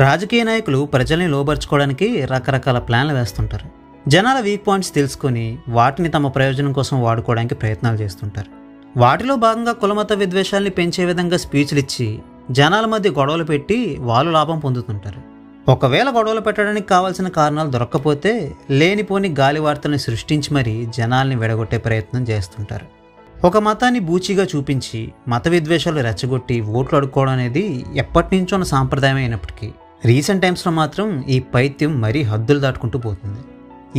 రాజకీయ నాయకులు ప్రజల్ని లోబర్చుకోవడానికి రకరకాల ప్లాన్లు వేస్తుంటారు. జనాల వీక్ పాయింట్స్ తెలుసుకొని వాటిని తమ ప్రయోజనం కోసం వాడుకోవడానికి ప్రయత్నాలు చేస్తుంటారు. వాటిలో భాగంగా కులమత విద్వేషాల్ని పెంచే విధంగా స్పీచ్లు ఇచ్చి జనాల మధ్య గొడవలు పెట్టి వాళ్ళు లాభం పొందుతుంటారు. ఒకవేళ గొడవలు పెట్టడానికి కావాల్సిన కారణాలు దొరక్కపోతే లేనిపోని గాలి వార్తల్ని సృష్టించి మరీ జనాల్ని విడగొట్టే ప్రయత్నం చేస్తుంటారు. ఒక మతాన్ని బూచిగా చూపించి మత విద్వేషాలు రెచ్చగొట్టి ఓట్లు అడుక్కోవడం అనేది ఎప్పటి నుంచో ఉన్న సాంప్రదాయం అయినప్పటికీ రీసెంట్ టైమ్స్లో మాత్రం ఈ పైత్యం మరీ హద్దులు దాటుకుంటూ పోతుంది.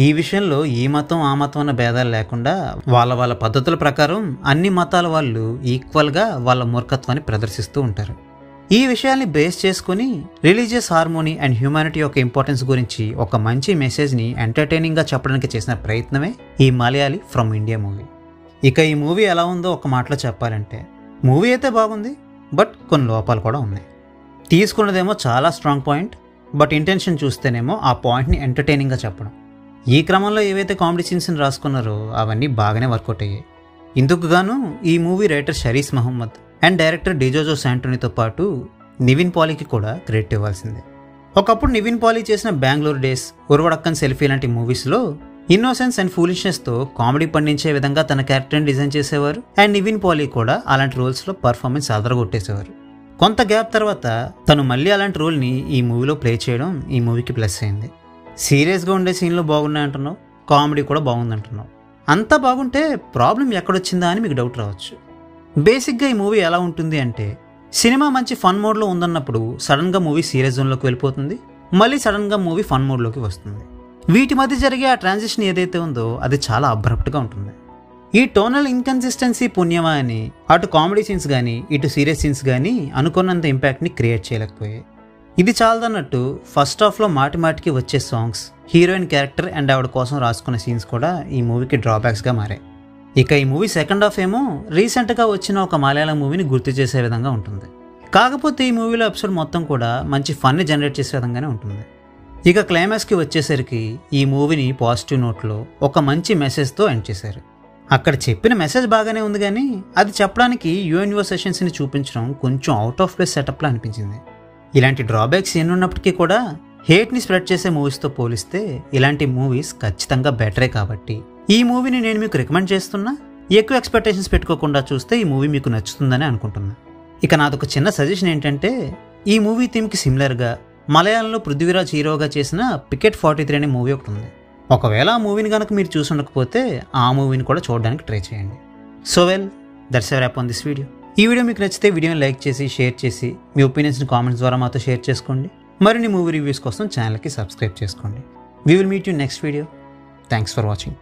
ఈ విషయంలో ఈ మతం ఆ మతం అన్న భేదాలు లేకుండా వాళ్ళ పద్ధతుల ప్రకారం అన్ని మతాల వాళ్ళు ఈక్వల్గా వాళ్ళ మూర్ఖత్వాన్ని ప్రదర్శిస్తూ ఉంటారు. ఈ విషయాల్ని బేస్ చేసుకుని రిలీజియస్ హార్మోనీ అండ్ హ్యూమానిటీ యొక్క ఇంపార్టెన్స్ గురించి ఒక మంచి మెసేజ్ని ఎంటర్టైనింగ్గా చెప్పడానికి చేసిన ప్రయత్నమే ఈ మలయాళీ ఫ్రమ్ ఇండియా మూవీ. ఇక ఈ మూవీ ఎలా ఉందో ఒక మాటలో చెప్పాలంటే మూవీ అయితే బాగుంది, బట్ కొన్ని లోపాలు కూడా ఉన్నాయి. తీసుకున్నదేమో చాలా స్ట్రాంగ్ పాయింట్, బట్ ఇంటెన్షన్ చూస్తేనేమో ఆ పాయింట్ని ఎంటర్టైనింగ్గా చెప్పడం. ఈ క్రమంలో ఏవైతే కామెడీ సీన్స్ని రాసుకున్నారో అవన్నీ బాగానే వర్కౌట్ అయ్యాయి. ఇందుకు గాను ఈ movie writer Sharis Mohammed and director Dijo శాంటోనీతో పాటు నివిన్ పాలీకి కూడా క్రెడిట్ ఇవ్వాల్సిందే. ఒకప్పుడు నివిన్ పాలీ చేసిన బెంగళూరు డేస్, ఉర్వడక్కన్ సెల్ఫీ లాంటి మూవీస్లో ఇన్నోసెన్స్ అండ్ ఫూలిష్నెస్తో కామెడీ పండించే విధంగా తన క్యారెక్టర్ని డిజైన్ చేసేవారు. అండ్ నివిన్ పాలీ కూడా అలాంటి రోల్స్లో పర్ఫార్మెన్స్ అదరగొట్టేసేవారు. కొంత గ్యాప్ తర్వాత తను మళ్ళీ అలాంటి రోల్ని ఈ మూవీలో ప్లే చేయడం ఈ మూవీకి ప్లస్ అయింది. సీరియస్గా ఉండే సీన్లు బాగున్నాయంటున్నావు, కామెడీ కూడా బాగుందంటున్నావు. అంతా బాగుంటే ప్రాబ్లం ఎక్కడొచ్చిందా అని మీకు డౌట్ రావచ్చు. బేసిక్గా ఈ మూవీ ఎలా ఉంటుంది అంటే, సినిమా మంచి ఫన్ మోడ్లో ఉందన్నప్పుడు సడన్గా మూవీ సీరియస్ జోన్లోకి వెళ్ళిపోతుంది, మళ్ళీ సడన్గా మూవీ ఫన్ మోడ్లోకి వస్తుంది. వీటి మధ్య జరిగే ఆ ట్రాన్సిషన్ ఏదైతే ఉందో అది చాలా అబ్రప్ట్గా ఉంటుంది. ఈ టోనల్ ఇన్కన్సిస్టెన్సీ పుణ్యమా అని అటు కామెడీ సీన్స్ కానీ ఇటు సీరియస్ సీన్స్ కానీ అనుకున్నంత ఇంపాక్ట్ని క్రియేట్ చేయలేకపోయాయి. ఇది చాలదన్నట్టు ఫస్ట్ హాఫ్లో మాటికి వచ్చే సాంగ్స్, హీరోయిన్ క్యారెక్టర్ అండ్ ఆవిడ కోసం రాసుకున్న సీన్స్ కూడా ఈ మూవీకి డ్రాబ్యాక్స్గా మారాయి. ఇక ఈ మూవీ సెకండ్ హాఫ్ ఏమో రీసెంట్గా వచ్చిన ఒక మలయాళం మూవీని గుర్తు చేసే విధంగా ఉంటుంది. కాకపోతే ఈ మూవీలో ఎపిసోడ్ మొత్తం కూడా మంచి ఫన్ని జనరేట్ చేసే విధంగానే ఉంటుంది. ఇక క్లైమాక్స్కి వచ్చేసరికి ఈ మూవీని పాజిటివ్ నోట్లో ఒక మంచి మెసేజ్తో ఎండ్ చేశారు. అక్కడ చెప్పిన మెసేజ్ బాగానే ఉంది, కానీ అది చెప్పడానికి యుఎన్ఓ సెషన్స్ని చూపించడం కొంచెం అవుట్ ఆఫ్ ప్లేస్ సెటప్లా అనిపించింది. ఇలాంటి డ్రాబ్యాక్స్ ఎన్నున్నప్పటికీ కూడా హేట్ని స్ప్రెడ్ చేసే మూవీస్తో పోలిస్తే ఇలాంటి మూవీస్ ఖచ్చితంగా బెటరే. కాబట్టి ఈ మూవీని నేను మీకు రికమెండ్ చేస్తున్నా. ఎక్కువ ఎక్స్పెక్టేషన్స్ పెట్టుకోకుండా చూస్తే ఈ మూవీ మీకు నచ్చుతుందని అనుకుంటున్నా. ఇక నాదొక చిన్న సజెషన్ ఏంటంటే, ఈ మూవీ థీమ్కి సిమిలర్గా మలయాళంలో పృథ్వీరాజ్ హీరోగా చేసిన పికెట్ 43 అనే మూవీ ఒకటి ఉంది. ఒకవేళ ఆ మూవీని కనుక మీరు చూసి ఉండకపోతే ఆ మూవీని కూడా చూడడానికి ట్రై చేయండి. So that's a wrap on this video. ఈ వీడియో మీకు నచ్చితే వీడియోని లైక్ చేసి షేర్ చేసి మీ ఒపీనియన్స్ని కామెంట్స్ ద్వారా మాతో షేర్ చేసుకోండి. మరిన్ని మూవీ రివ్యూస్ కోసం ఛానల్కి సబ్స్క్రైబ్ చేసుకోండి. We will meet you next video. Thanks for watching.